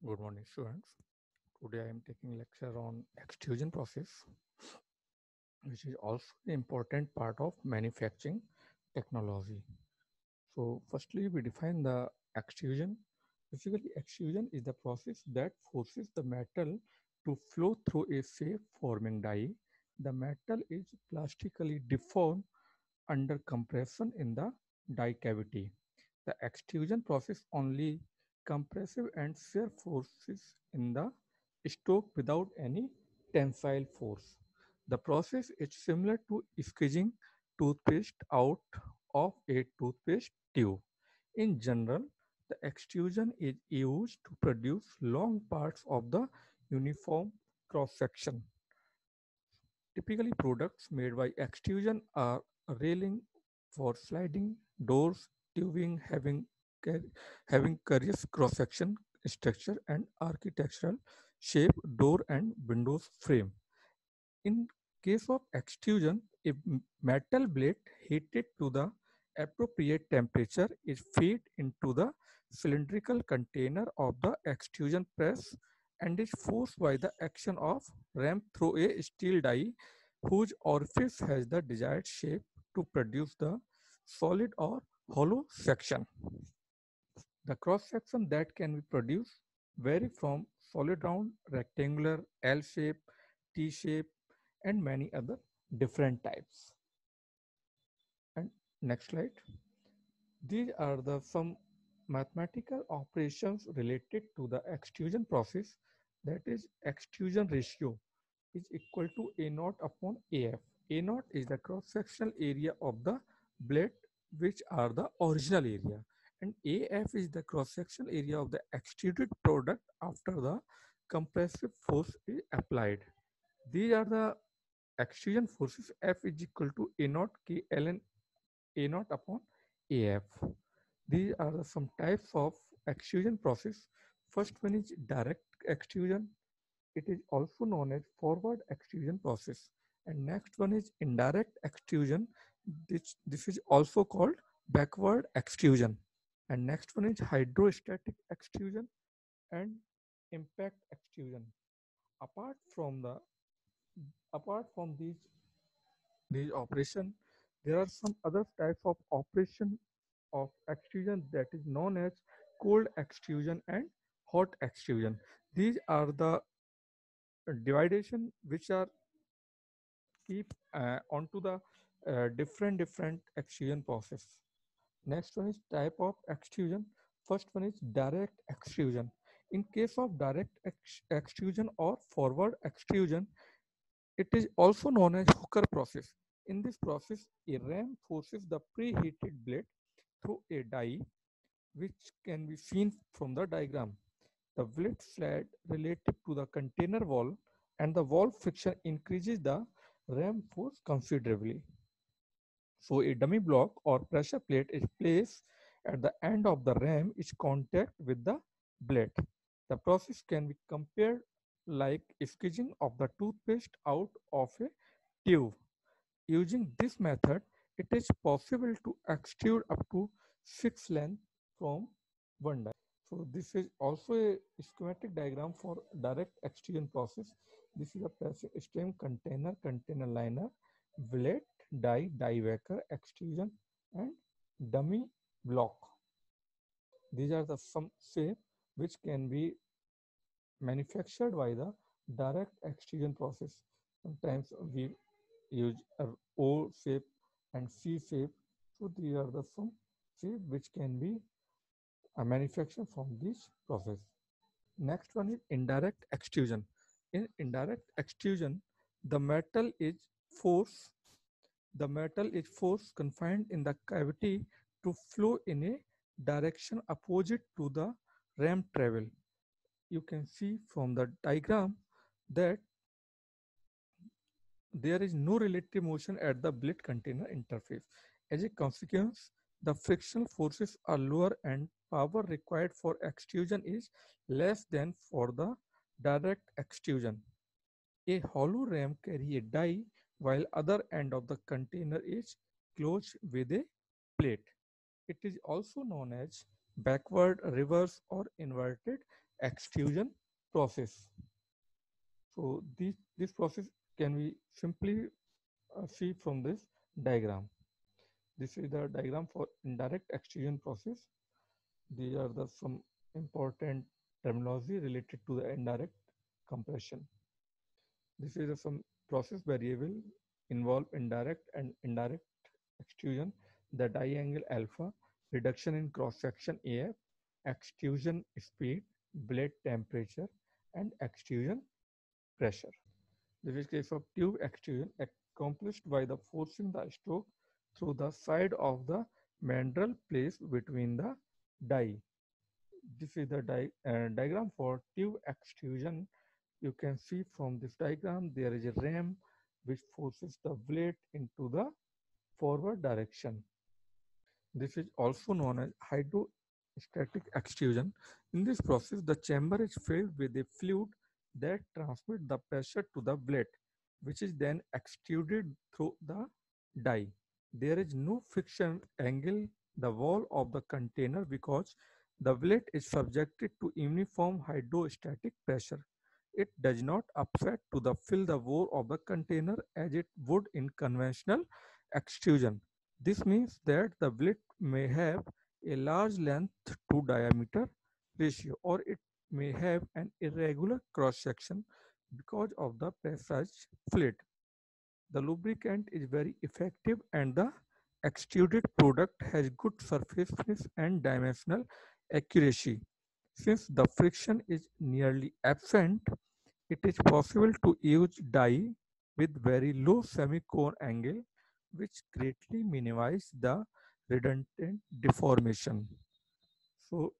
Good morning, students. Today I am taking lecture on extrusion process, which is also an important part of manufacturing technology. So, firstly, we define the extrusion. Basically, extrusion is the process that forces the metal to flow through a shape forming die. The metal is plastically deformed under compression in the die cavity. The extrusion process only compressive and shear forces in the stoke without any tensile force. The process is similar to squeezing toothpaste out of a toothpaste tube. In general, the extrusion is used to produce long parts of the uniform cross section. Typically, products made by extrusion are a railing for sliding doors, tubing having curious cross-section structure and architectural shape, door and windows frame. In case of extrusion, a metal blade heated to the appropriate temperature is fed into the cylindrical container of the extrusion press and is forced by the action of ram through a steel die whose orifice has the desired shape to produce the solid or hollow section. The cross section that can be produced vary from solid round, rectangular, L shape, T shape, and many other different types. And next slide. These are the some mathematical operations related to the extrusion process, that is extrusion ratio is equal to A naught upon AF. A naught is the cross-sectional area of the blade, which are the original area, and AF is the cross-sectional area of the extruded product after the compressive force is applied. These are the extrusion forces. F is equal to A naught K ln A naught upon AF. These are some types of extrusion process. First one is direct extrusion. It is also known as forward extrusion process. And next one is indirect extrusion. This is also called backward extrusion. And next one is hydrostatic extrusion and impact extrusion. Apart from the apart from these operation, there are some other types of operation of extrusion that is known as cold extrusion and hot extrusion. These are the dividation which are keep onto the different extrusion process. Next one is type of extrusion. First one is direct extrusion. In case of direct extrusion or forward extrusion, it is also known as Hooker process. In this process, a ram forces the preheated blade through a die, which can be seen from the diagram. The blade slide relative to the container wall and the wall friction increases the ram force considerably. So a dummy block or pressure plate is placed at the end of the ram is contact with the blade. The process can be compared like squeezing of the toothpaste out of a tube. Using this method, it is possible to extrude up to 6 lengths from one die. So this is also a schematic diagram for direct extrusion process. This is a pressing stem container liner, blade, die waker, extrusion, and dummy block. These are the some shape which can be manufactured by the direct extrusion process. Sometimes we use a O shape and C shape. So these are the some shape which can be manufactured from this process. Next one is indirect extrusion. In indirect extrusion, the metal is force the metal is force confined in the cavity to flow in a direction opposite to the ram travel. You can see from the diagram that there is no relative motion at the blade container interface. As a consequence, the frictional forces are lower and power required for extrusion is less than for the direct extrusion. A hollow ram carry a die while other end of the container is closed with a plate. It is also known as backward, reverse or inverted extrusion process. So this process can be simply see from this diagram. This is the diagram for indirect extrusion process. These are the some important terminology related to the indirect compression. This is some process variable involve indirect and indirect extrusion, the diangle alpha, reduction in cross section AF, extrusion speed, blade temperature, and extrusion pressure. This is case of tube extrusion accomplished by the forcing the stroke through the side of the mandrel placed between the die. This is the diagram for tube extrusion. You can see from this diagram there is a ram which forces the blade into the forward direction. This is also known as hydrostatic extrusion. In this process, the chamber is filled with a fluid that transmits the pressure to the blade, which is then extruded through the die. There is no friction angle the wall of the container because the blade is subjected to uniform hydrostatic pressure. It does not upset to the fill the wall of the container as it would in conventional extrusion. This means that the blade may have a large length to diameter ratio, or it may have an irregular cross section because of the pressurized fluid. The lubricant is very effective and the extruded product has good surface finish and dimensional accuracy. Since the friction is nearly absent, it is possible to use die with very low semi-cone angle, which greatly minimize the redundant deformation. So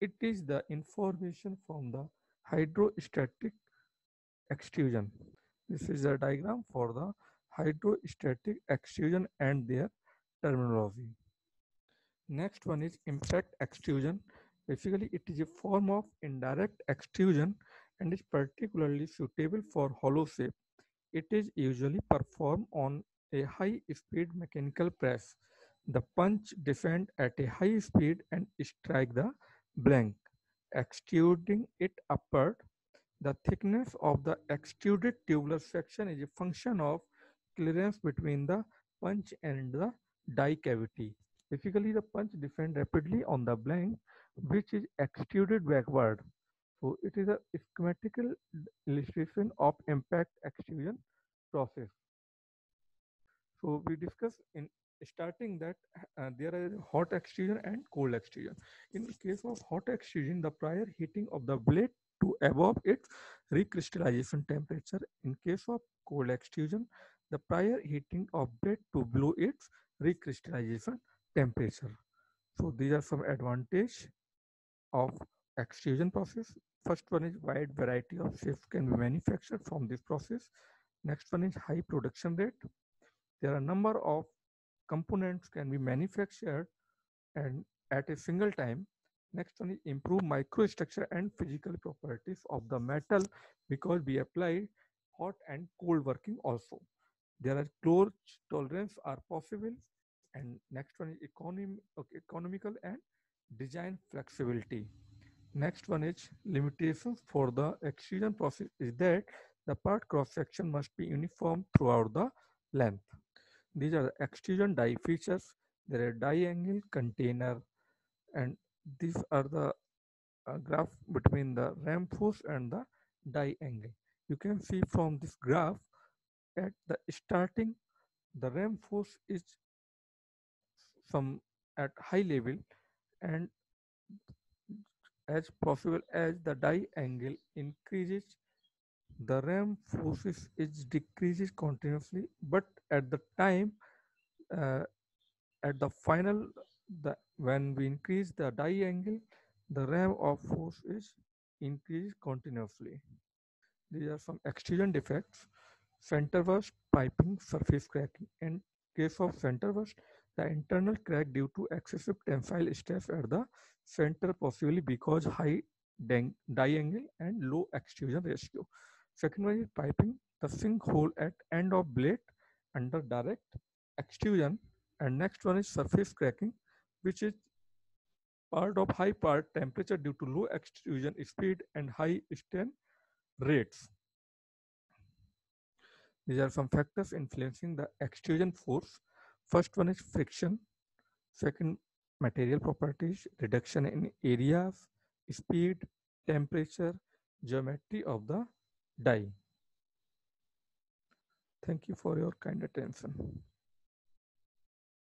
it is the information from the hydrostatic extrusion. This is a diagram for the hydrostatic extrusion and their terminology. Next one is impact extrusion. Basically, it is a form of indirect extrusion and is particularly suitable for hollow shape. It is usually performed on a high-speed mechanical press. The punch descends at a high speed and strike the blank, extruding it upward. The thickness of the extruded tubular section is a function of clearance between the punch and the die cavity. Basically, the punch descends rapidly on the blank, which is extruded backward. So, it is a schematical illustration of impact extrusion process. So we discussed in starting that there is hot extrusion and cold extrusion. In case of hot extrusion, the prior heating of the blade to above its recrystallization temperature. In case of cold extrusion, the prior heating of blade to below its recrystallization temperature. So these are some advantage of extrusion process. First one is wide variety of shapes can be manufactured from this process. Next one is high production rate. There are a number of components can be manufactured and at a single time. Next one is improve microstructure and physical properties of the metal because we apply hot and cold working also. There are close tolerance are possible, and next one is economical and design flexibility. Next one is limitations for the extrusion process is that the part cross section must be uniform throughout the length. These are the extrusion die features. There are die angle, container, and these are the graph between the ram force and the die angle. You can see from this graph at the starting, the ram force is some at high level, and as possible as the die angle increases, the ram forces is decreases continuously, but at the time uh, at the final when we increase the die angle, the ram of force is increased continuously. These are some extrusion defects. Center burst, piping, surface cracking. In case of center burst, the internal crack due to excessive tensile stress at the center, possibly because high die angle and low extrusion ratio. Second one is piping, the sink hole at end of blade under direct extrusion. And next one is surface cracking, which is part of high part temperature due to low extrusion speed and high strain rates. These are some factors influencing the extrusion force. First one is friction. Second, material properties, reduction in areas, speed, temperature, geometry of the die. Thank you for your kind attention.